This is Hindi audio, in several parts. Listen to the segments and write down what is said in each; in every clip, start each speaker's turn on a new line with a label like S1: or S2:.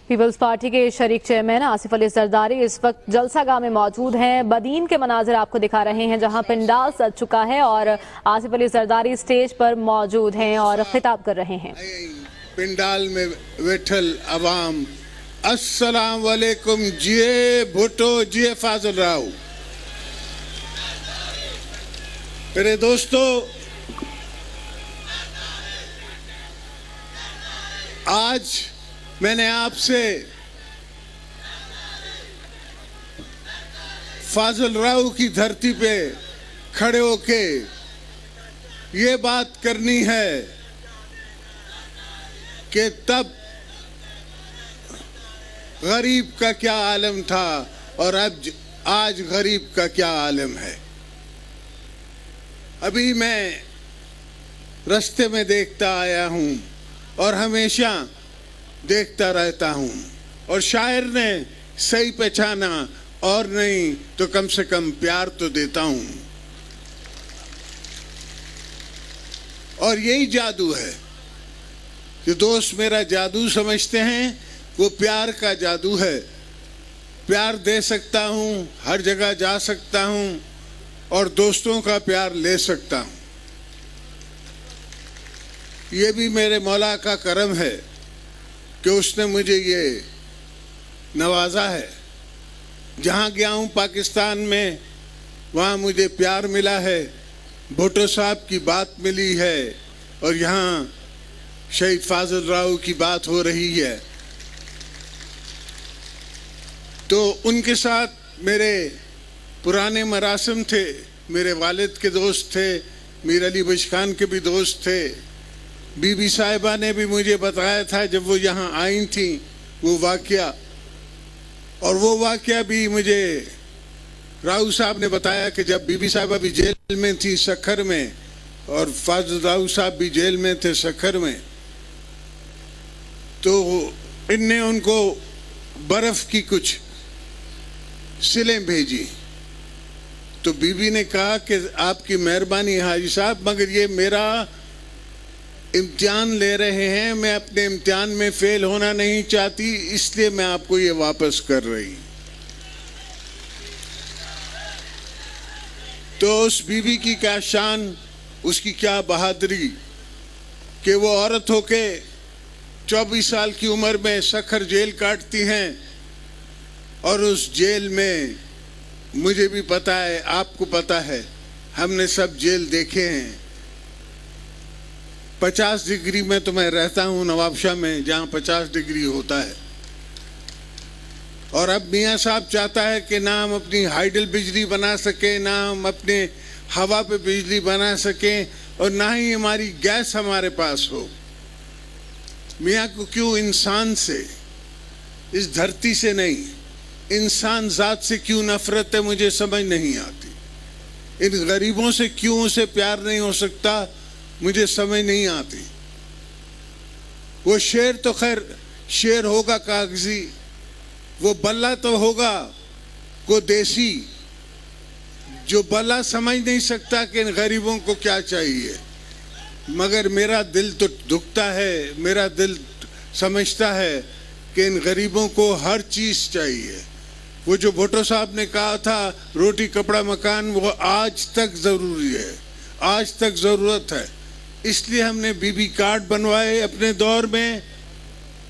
S1: पीपल्स पार्टी के शरीक चेयरमैन आसिफ अली जरदारी इस वक्त जलसागाह में मौजूद हैं। बदीन के मनाजिर आपको दिखा रहे हैं जहां पंडाल सज चुका है और आसिफ अली जरदारी स्टेज पर मौजूद हैं और खिताब कर रहे हैं।
S2: पंडाल में बैठल अवाम, अस्सलाम वालेकुम। जिए भुट्टो, जिए फाजल राव। मेरे दोस्तों, आज मैंने आपसे फाजल राव की धरती पे खड़े होके ये बात करनी है कि तब गरीब का क्या आलम था और अब आज गरीब का क्या आलम है। अभी मैं रास्ते में देखता आया हूं और हमेशा देखता रहता हूं, और शायर ने सही पहचाना, और नहीं तो कम से कम प्यार तो देता हूं। और यही जादू है कि दोस्त मेरा जादू समझते हैं, वो प्यार का जादू है। प्यार दे सकता हूं, हर जगह जा सकता हूं और दोस्तों का प्यार ले सकता हूं। ये भी मेरे मौला का करम है कि उसने मुझे ये नवाजा है। जहाँ गया हूँ पाकिस्तान में, वहाँ मुझे प्यार मिला है, भुट्टो साहब की बात मिली है, और यहाँ शहीद फाजल राव की बात हो रही है। तो उनके साथ मेरे पुराने मरासिम थे, मेरे वालिद के दोस्त थे, मीर अली बख्श खान के भी दोस्त थे। बीबी साहिबा ने भी मुझे बताया था जब वो यहाँ आई थी वो वाकया, और वो वाकया भी मुझे राव साहब ने बताया कि जब बीबी साहिबा भी जेल में थी सखर में, और फाजल राव साहब भी जेल में थे सखर में, तो इनने उनको बर्फ की कुछ सिलें भेजी। तो बीबी ने कहा कि आपकी मेहरबानी हाजी साहब, मगर ये मेरा इम्तिहान ले रहे हैं, मैं अपने इम्तिहान में फेल होना नहीं चाहती, इसलिए मैं आपको ये वापस कर रही। तो उस बीवी की क्या शान, उसकी क्या बहादुरी कि वो औरत होके 24 साल की उम्र में सखर जेल काटती हैं। और उस जेल में मुझे भी पता है, आपको पता है, हमने सब जेल देखे हैं। 50 डिग्री में तो मैं रहता हूँ नवाबशाह में, जहाँ 50 डिग्री होता है। और अब मियाँ साहब चाहता है कि ना हम अपनी हाइडल बिजली बना सके, ना हम अपने हवा पे बिजली बना सकें, और ना ही हमारी गैस हमारे पास हो। मियाँ को क्यों इंसान से, इस धरती से नहीं, इंसान जात से क्यों नफरत है, मुझे समझ नहीं आती। इन गरीबों से क्यों उसे प्यार नहीं हो सकता, मुझे समझ नहीं आती। वो शेर तो खैर शेर होगा कागजी, वो बल्ला तो होगा को देसी, जो बल्ला समझ नहीं सकता कि इन गरीबों को क्या चाहिए। मगर मेरा दिल तो दुखता है, मेरा दिल समझता है कि इन गरीबों को हर चीज़ चाहिए। वो जो भुट्टो साहब ने कहा था रोटी कपड़ा मकान, वो आज तक ज़रूरी है, आज तक ज़रूरत है। इसलिए हमने बीबी कार्ड बनवाए अपने दौर में,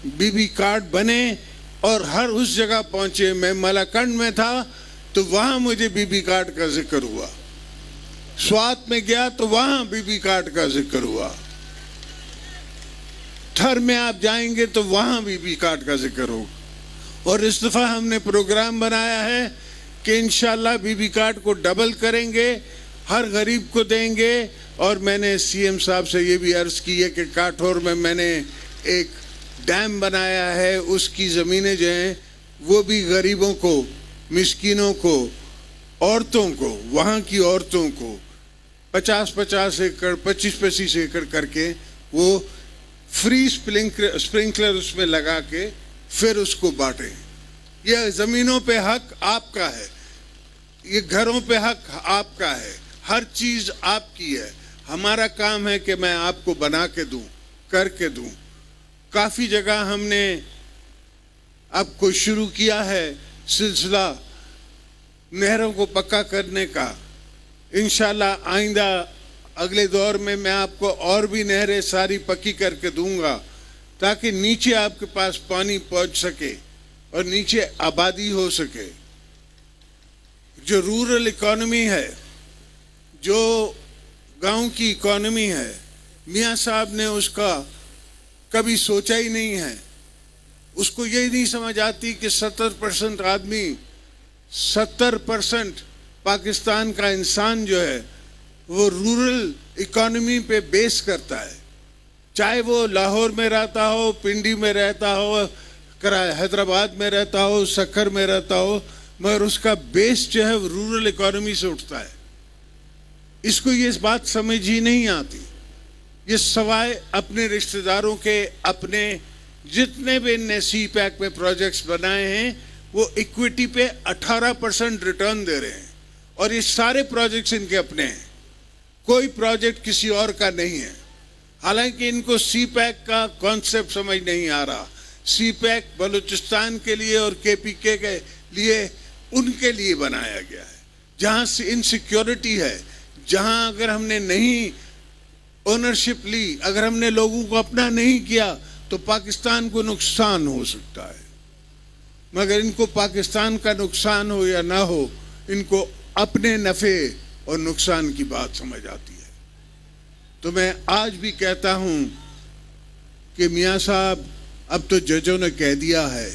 S2: बीबी कार्ड बने और हर उस जगह पहुंचे। मैं मलाकंड में था तो वहां मुझे बीबी कार्ड का जिक्र हुआ, स्वात में गया तो वहां बीबी कार्ड का जिक्र हुआ, थर में आप जाएंगे तो वहां बीबी कार्ड का जिक्र होगा। और इस दफा हमने प्रोग्राम बनाया है कि इंशाल्लाह बीबी कार्ड को डबल करेंगे, हर गरीब को देंगे। और मैंने सीएम साहब से ये भी अर्ज़ की है कि काठौर में मैंने एक डैम बनाया है, उसकी ज़मीनें जो हैं वो भी गरीबों को, मिस्कीनों को, औरतों को, वहाँ की औरतों को 50-50 एकड़, 25-25 एकड़ करके वो फ्री स्प्रिंकलर उसमें लगा के फिर उसको बांटें। यह ज़मीनों पे हक आपका है, ये घरों पे हक आपका है, हर चीज़ आपकी है। हमारा काम है कि मैं आपको बना के दूं, करके दूं। काफ़ी जगह हमने आपको शुरू किया है सिलसिला नहरों को पक्का करने का। इंशाल्लाह आइंदा अगले दौर में मैं आपको और भी नहरें सारी पक्की करके दूंगा, ताकि नीचे आपके पास पानी पहुंच सके और नीचे आबादी हो सके। जो रूरल इकोनॉमी है, जो गांव की इकोनॉमी है, मियां साहब ने उसका कभी सोचा ही नहीं है। उसको यही नहीं समझ आती कि 70% आदमी, 70% पाकिस्तान का इंसान जो है वो रूरल इकोनॉमी पे बेस करता है। चाहे वो लाहौर में रहता हो, पिंडी में रहता हो, हैदराबाद में रहता हो, सक्खर में रहता हो, मगर उसका बेस जो है रूरल इकोनॉमी से उठता है। इसको ये बात समझ ही नहीं आती। ये सवाए अपने रिश्तेदारों के, अपने जितने भी इनने सी पैक में प्रोजेक्ट्स बनाए हैं वो इक्विटी पे 18% रिटर्न दे रहे हैं, और ये सारे प्रोजेक्ट्स इनके अपने हैं, कोई प्रोजेक्ट किसी और का नहीं है। हालांकि इनको सी पैक का कॉन्सेप्ट समझ नहीं आ रहा। सी पैक बलूचिस्तान के लिए और केपीके के लिए, उनके लिए बनाया गया है, जहां से इनसिक्योरिटी है, जहां अगर हमने नहीं ओनरशिप ली, अगर हमने लोगों को अपना नहीं किया तो पाकिस्तान को नुकसान हो सकता है। मगर इनको पाकिस्तान का नुकसान हो या ना हो, इनको अपने नफे और नुकसान की बात समझ आती है। तो मैं आज भी कहता हूं कि मियां साहब, अब तो जजों ने कह दिया है,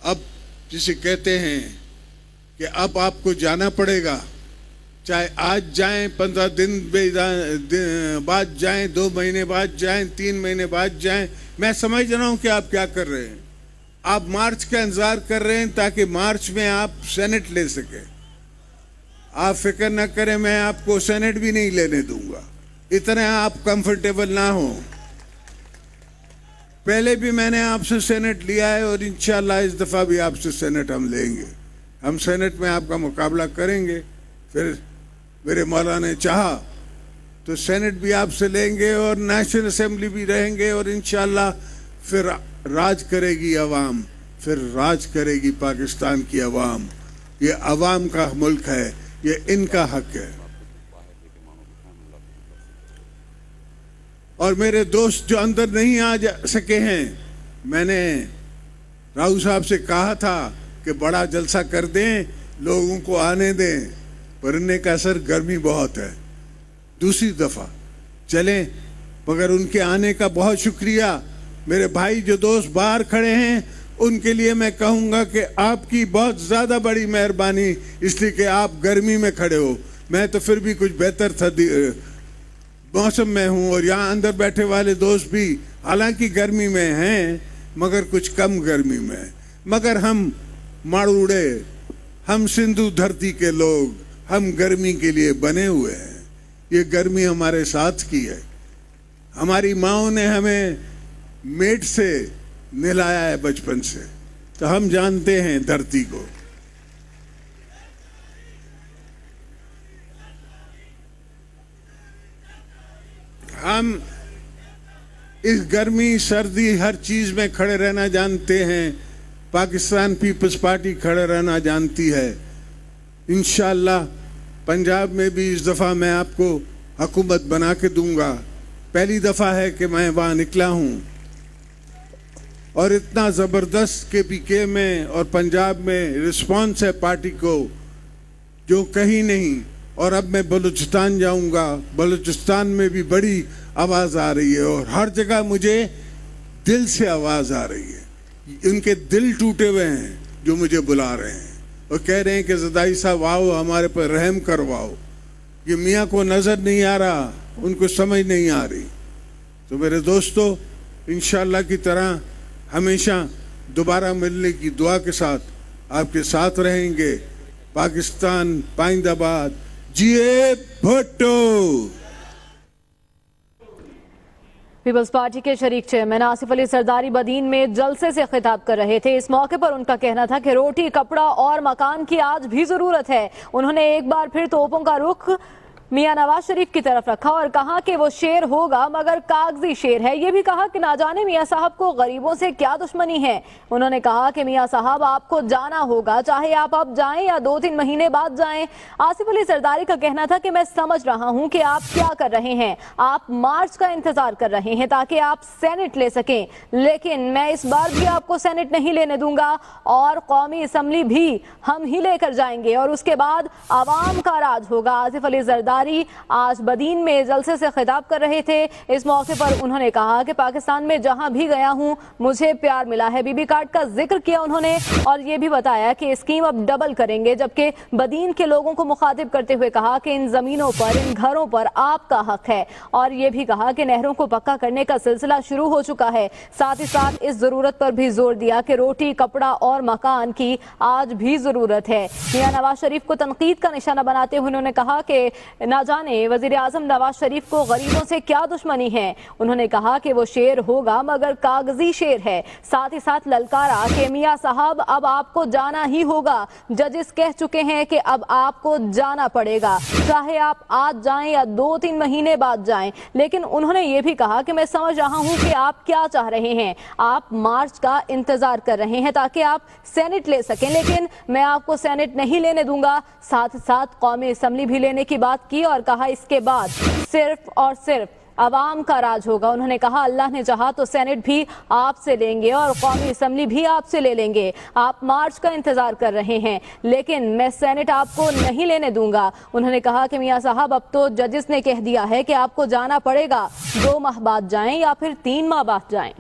S2: अब जिसे कहते हैं कि अब आपको जाना पड़ेगा, चाहे आज जाएं, 15 दिन बाद जाएं, 2 महीने बाद जाएं, 3 महीने बाद जाएं। मैं समझ रहा हूं कि आप क्या कर रहे हैं। आप मार्च का इंतजार कर रहे हैं ताकि मार्च में आप सेनेट ले सके। आप फिक्र न करें, मैं आपको सेनेट भी नहीं लेने दूंगा, इतने आप कंफर्टेबल ना हो। पहले भी मैंने आपसे सेनेट लिया है और इंशाल्लाह इस दफा भी आपसे सेनेट हम लेंगे। हम सेनेट में आपका मुकाबला करेंगे। फिर मेरे मौला ने चाहा तो सेनेट भी आपसे लेंगे और नेशनल असेंबली भी रहेंगे, और इंशाल्लाह फिर राज करेगी अवाम, फिर राज करेगी पाकिस्तान की अवाम। ये अवाम का मुल्क है, ये इनका हक है। और मेरे दोस्त जो अंदर नहीं आ सके हैं, मैंने राव साहब से कहा था कि बड़ा जलसा कर दें, लोगों को आने दें, पर इन्हें का असर गर्मी बहुत है, दूसरी दफा चलें। मगर उनके आने का बहुत शुक्रिया। मेरे भाई जो दोस्त बाहर खड़े हैं, उनके लिए मैं कहूँगा कि आपकी बहुत ज़्यादा बड़ी मेहरबानी, इसलिए कि आप गर्मी में खड़े हो। मैं तो फिर भी कुछ बेहतर था मौसम में हूँ, और यहाँ अंदर बैठे वाले दोस्त भी हालांकि गर्मी में हैं, मगर कुछ कम गर्मी में। मगर हम माड़ूड़े, हम सिंधु धरती के लोग, हम गर्मी के लिए बने हुए हैं। ये गर्मी हमारे साथ की है। हमारी माँओं ने हमें मेट से नहलाया है बचपन से, तो हम जानते हैं धरती को। हम इस गर्मी सर्दी हर चीज में खड़े रहना जानते हैं। पाकिस्तान पीपल्स पार्टी खड़े रहना जानती है। इंशाअल्लाह पंजाब में भी इस दफ़ा मैं आपको हुकूमत बना के दूंगा। पहली दफ़ा है कि मैं वहाँ निकला हूँ, और इतना ज़बरदस्त केपीके में और पंजाब में रिस्पांस है पार्टी को जो कहीं नहीं। और अब मैं बलूचिस्तान जाऊंगा, बलूचिस्तान में भी बड़ी आवाज़ आ रही है, और हर जगह मुझे दिल से आवाज़ आ रही है। उनके दिल टूटे हुए हैं जो मुझे बुला रहे हैं और कह रहे हैं कि ज़दाई साहब आओ, हमारे पर रहम करवाओ। ये मियाँ को नज़र नहीं आ रहा, उनको समझ नहीं आ रही। तो मेरे दोस्तों, इंशाअल्लाह की तरह हमेशा दोबारा मिलने की दुआ के साथ आपके साथ रहेंगे। पाकिस्तान पाइंदाबाद, जिए भुट्टो।
S1: पीपल्स पार्टी के शरीक चेयरमैन आसिफ अली सरदारी बदीन में जलसे से खिताब कर रहे थे। इस मौके पर उनका कहना था कि रोटी, कपड़ा और मकान की आज भी जरूरत है। उन्होंने एक बार फिर तोपों का रुख मियां नवाज शरीफ की तरफ रखा और कहा कि वो शेर होगा मगर कागजी शेर है। ये भी कहा कि ना जाने मियां साहब को गरीबों से क्या दुश्मनी है। उन्होंने कहा कि मियां साहब आपको जाना होगा, चाहे आप अब जाएं या 2-3 महीने बाद जाएं। आसिफ अली जरदारी का कहना था कि मैं समझ रहा हूं कि आप क्या कर रहे हैं, आप मार्च का इंतजार कर रहे हैं ताकि आप सेनेट ले सकें, लेकिन मैं इस बार भी आपको सेनेट नहीं लेने दूंगा और कौमी असम्बली भी हम ही लेकर जाएंगे और उसके बाद आवाम का राज होगा। आसिफ अली जरदारी आज बदीन में जलसे से खिताब कर रहे थे। इस मौके पर उन्होंने कहा कि पाकिस्तान में जहां भी गया हूं मुझे प्यार मिला है। बीबी कार्ड का जिक्र किया उन्होंने और ये भी बताया कि स्कीम अब डबल करेंगे, जबकि बदीन के लोगों को मुखातिब करते हुए कहा कि इन जमीनों पर, इन घरों पर आपका हक है और ये भी कहा कि नहरों को पक्का करने का सिलसिला शुरू हो चुका है। साथ ही साथ इस जरूरत पर भी जोर दिया कि रोटी, कपड़ा और मकान की आज भी जरूरत है। मियां नवाज शरीफ को तनकीद का निशाना बनाते हुए उन्होंने कहा कि ना जाने वजीर आजम नवाज शरीफ को गरीबों से क्या दुश्मनी है। उन्होंने कहा कि वो शेर होगा मगर कागजी शेर है। साथ ही साथ ललकारा कि मियां साहब अब आपको जाना ही होगा, जजेस कह चुके हैं कि अब आपको जाना पड़ेगा, चाहे आप आज जाएं या 2-3 महीने बाद जाएं। लेकिन उन्होंने ये भी कहा कि मैं समझ रहा हूं कि आप क्या चाह रहे हैं, आप मार्च का इंतजार कर रहे हैं ताकि आप सेनेट ले सकें, लेकिन मैं आपको सेनेट नहीं लेने दूंगा। साथ साथ कौमी असम्बली भी लेने की बात की और कहा इसके बाद सिर्फ और सिर्फ अवाम का राज होगा। उन्होंने कहा अल्लाह ने चाहा तो सेनेट भी आपसे लेंगे और कौमी असम्बली भी आपसे ले लेंगे। आप मार्च का इंतजार कर रहे हैं लेकिन मैं सेनेट आपको नहीं लेने दूंगा। उन्होंने कहा कि मियां साहब अब तो जजेस ने कह दिया है कि आपको जाना पड़ेगा, 2 माह बाद जाएं या फिर 3 माह बाद जाएं।